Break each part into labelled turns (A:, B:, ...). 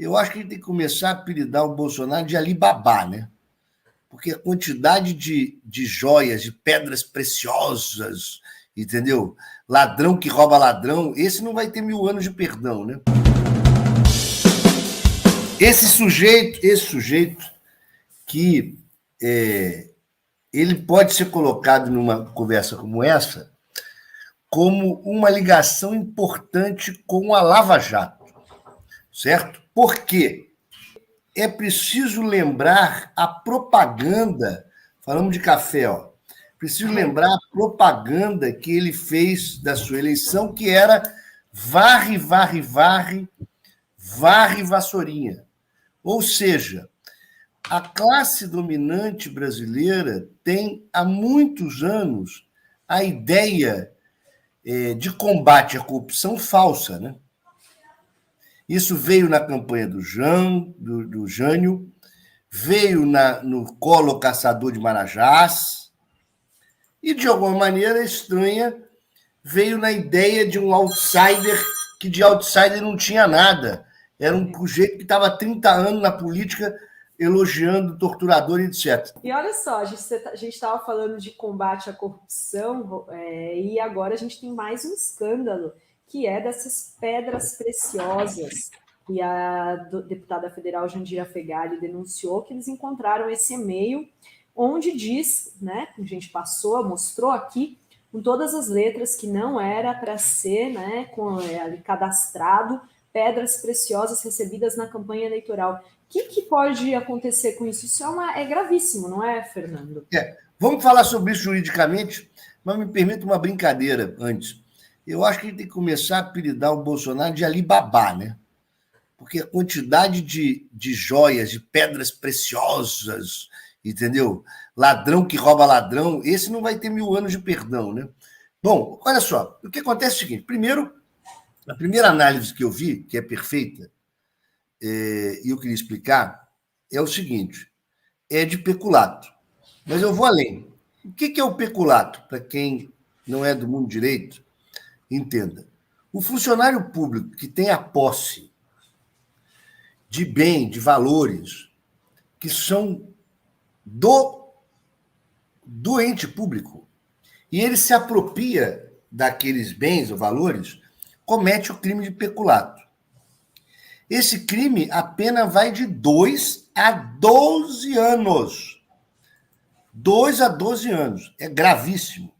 A: Eu acho que a gente tem que começar a apelidar o Bolsonaro de Alibaba, né? Porque a quantidade de joias, de pedras preciosas, entendeu? Ladrão que rouba ladrão, esse não vai ter 1000 anos de perdão, né? Esse sujeito que ele pode ser colocado numa conversa como essa como uma ligação importante com a Lava Jato, certo? Por quê? É preciso lembrar a propaganda, falamos de café, ó, preciso lembrar a propaganda que ele fez da sua eleição, que era varre, varre, varre, varre vassourinha. Ou seja, a classe dominante brasileira tem há muitos anos a ideia de combate à corrupção falsa, né? Isso veio na campanha do Jânio, veio no Colo Caçador de Marajás, e, de alguma maneira estranha, veio na ideia de um outsider que de outsider não tinha nada. Era um sujeito que estava há 30 anos na política elogiando torturador e etc.
B: E olha só, a gente estava falando de combate à corrupção e agora a gente tem mais um escândalo, que é dessas pedras preciosas. E a deputada federal Jandira Fegali denunciou que eles encontraram esse e-mail onde diz, né, a gente mostrou aqui, com todas as letras, que não era para ser, né, cadastrado pedras preciosas recebidas na campanha eleitoral. O que pode acontecer com isso? Isso é gravíssimo, não é, Fernando?
A: Vamos falar sobre isso juridicamente, mas me permita uma brincadeira antes. Eu acho que a gente tem que começar a apelidar o Bolsonaro de Alibaba, né? Porque a quantidade de joias, de pedras preciosas, entendeu? Ladrão que rouba ladrão, esse não vai ter 1000 anos de perdão, né? Bom, olha só, o que acontece é o seguinte: primeiro, a primeira análise que eu vi, que é perfeita, e eu queria explicar, é o seguinte: é de peculato. Mas eu vou além. O que é o peculato? Para quem não é do mundo direito, entenda. O funcionário público que tem a posse de bem, de valores, que são do ente público, e ele se apropria daqueles bens ou valores, comete o crime de peculato. Esse crime, a pena vai de 2 a 12 anos. 2 a 12 anos. É gravíssimo.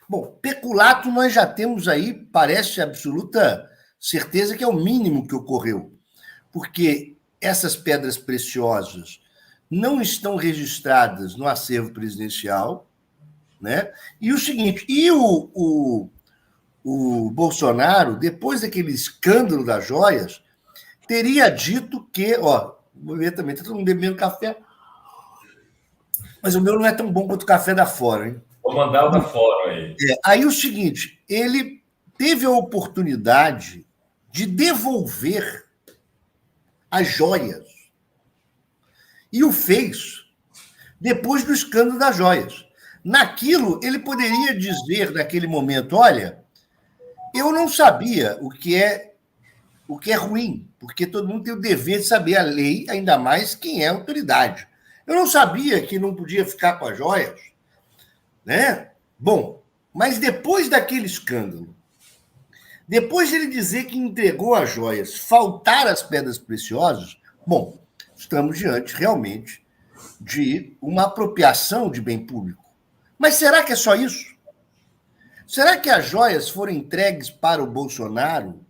A: Bom, peculato nós já temos aí, parece absoluta certeza que é o mínimo que ocorreu. Porque essas pedras preciosas não estão registradas no acervo presidencial, né? E o seguinte, o Bolsonaro, depois daquele escândalo das joias, teria dito que, vou ver também, está todo mundo bebendo café, mas o meu não é tão bom quanto o café da fora, hein?
C: Vou mandar o da fora aí.
A: Aí o seguinte, ele teve a oportunidade de devolver as joias. E o fez depois do escândalo das joias. Naquilo, ele poderia dizer, naquele momento, olha, eu não sabia o que é ruim, porque todo mundo tem o dever de saber a lei, ainda mais quem é a autoridade. Eu não sabia que não podia ficar com as joias, né? Bom, mas depois daquele escândalo, depois de ele dizer que entregou as joias, faltar as pedras preciosas, bom, estamos diante realmente de uma apropriação de bem público. Mas será que é só isso? Será que as joias foram entregues para o Bolsonaro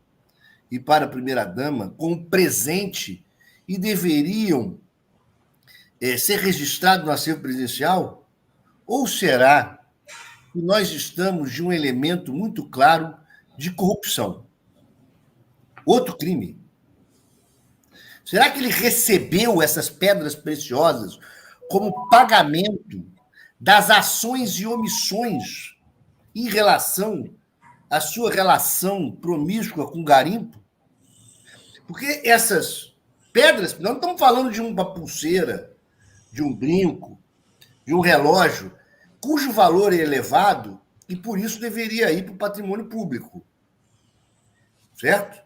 A: e para a primeira-dama como presente e deveriam ser registrados no acervo presidencial? Ou será que nós estamos de um elemento muito claro de corrupção? Outro crime. Será que ele recebeu essas pedras preciosas como pagamento das ações e omissões em relação à sua relação promíscua com o garimpo? Porque essas pedras, nós não estamos falando de uma pulseira, de um brinco, de um relógio, cujo valor é elevado e por isso deveria ir para o patrimônio público. Certo?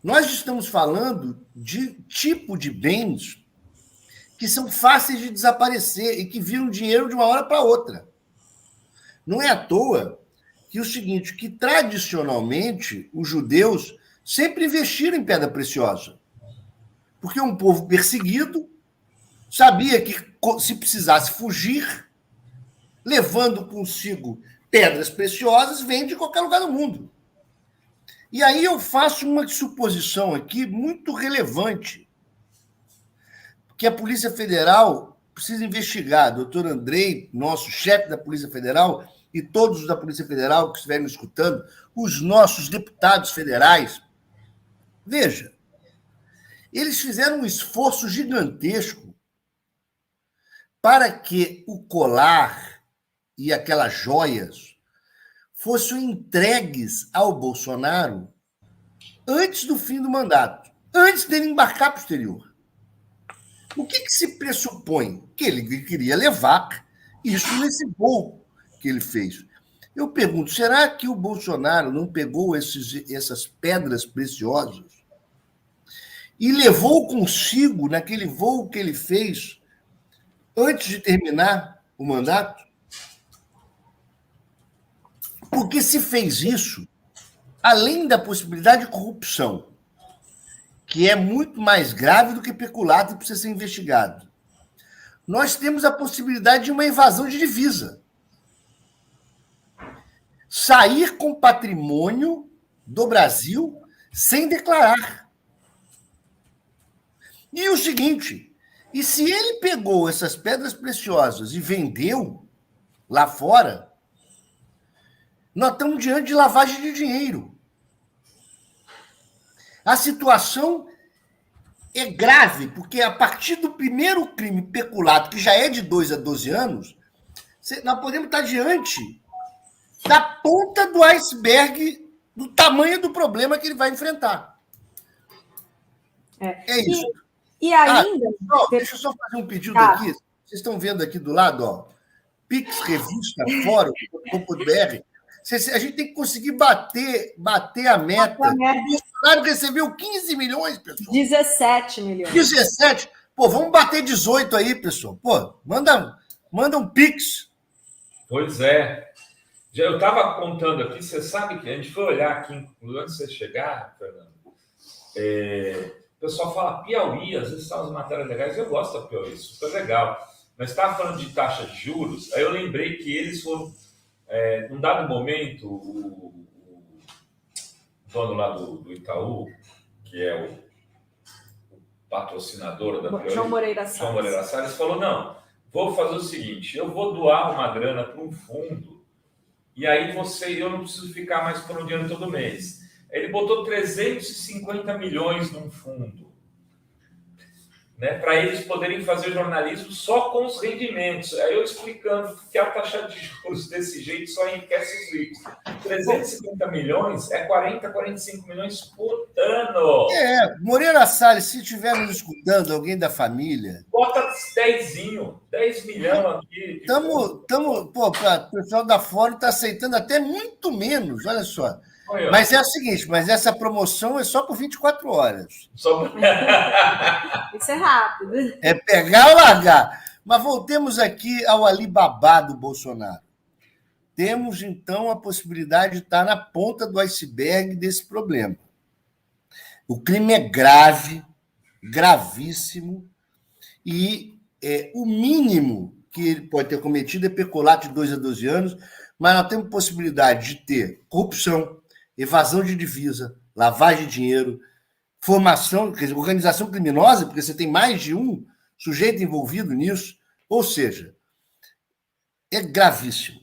A: Nós estamos falando de tipo de bens que são fáceis de desaparecer e que viram dinheiro de uma hora para outra. Não é à toa que o seguinte, que tradicionalmente os judeus sempre investiram em pedra preciosa. Porque um povo perseguido sabia que se precisasse fugir, levando consigo pedras preciosas, vem de qualquer lugar do mundo. E aí eu faço uma suposição aqui muito relevante, que a Polícia Federal precisa investigar. Doutor Andrei, nosso chefe da Polícia Federal, e todos os da Polícia Federal que estiverem escutando, os nossos deputados federais, veja, eles fizeram um esforço gigantesco para que o colar e aquelas joias fossem entregues ao Bolsonaro antes do fim do mandato, antes dele embarcar para o exterior. O que se pressupõe? Que ele queria levar isso nesse voo que ele fez. Eu pergunto, será que o Bolsonaro não pegou essas pedras preciosas e levou consigo naquele voo que ele fez antes de terminar o mandato? Porque se fez isso, além da possibilidade de corrupção, que é muito mais grave do que peculato e precisa ser investigado, nós temos a possibilidade de uma evasão de divisa. Sair com patrimônio do Brasil sem declarar. E o seguinte, e se ele pegou essas pedras preciosas e vendeu lá fora, nós estamos diante de lavagem de dinheiro. A situação é grave, porque a partir do primeiro crime peculato, que já é de 2 a 12 anos, nós podemos estar diante da ponta do iceberg do tamanho do problema que ele vai enfrentar. É isso.
B: E ainda...
A: deixa eu só fazer um pedido aqui. Vocês estão vendo aqui do lado, ó, Pix, Revista, Fórum.com.br. A gente tem que conseguir bater a meta. O Bolsonaro recebeu 15 milhões, pessoal.
B: 17 milhões.
A: 17? Pô, vamos bater 18 aí, pessoal. Pô, manda um Pix.
C: Pois é. Eu estava contando aqui, você sabe que a gente foi olhar aqui, antes de você chegar, Fernando, o pessoal fala Piauí, às vezes são as matérias legais, eu gosto da Piauí, super legal. Mas estava falando de taxa de juros, aí eu lembrei que eles foram, num dado momento, o dono lá do Itaú, que é o patrocinador da Piauí,
B: João Moreira
C: Salles, falou, não, vou fazer o seguinte, eu vou doar uma grana para um fundo, e aí eu não preciso ficar mais por um dinheiro todo mês. Ele botou 350 milhões num fundo, né, para eles poderem fazer jornalismo só com os rendimentos. Aí eu explicando que a taxa de juros desse jeito só enriquece os ricos. 350 milhões é 40, 45 milhões por ano.
A: Moreira Salles, se estiver nos escutando, alguém da família...
C: Bota 10 milhões aqui.
A: O pessoal da Fórum está aceitando até muito menos, olha só. Mas é o seguinte, essa promoção é só por 24 horas.
B: Isso é rápido.
A: É pegar ou largar. Mas voltemos aqui ao Alibaba do Bolsonaro. Temos, então, a possibilidade de estar na ponta do iceberg desse problema. O crime é grave, gravíssimo, e o mínimo que ele pode ter cometido é peculato de 2 a 12 anos, mas nós temos possibilidade de ter corrupção, evasão de divisa, lavagem de dinheiro, formação, quer dizer, organização criminosa, porque você tem mais de um sujeito envolvido nisso. Ou seja, é gravíssimo.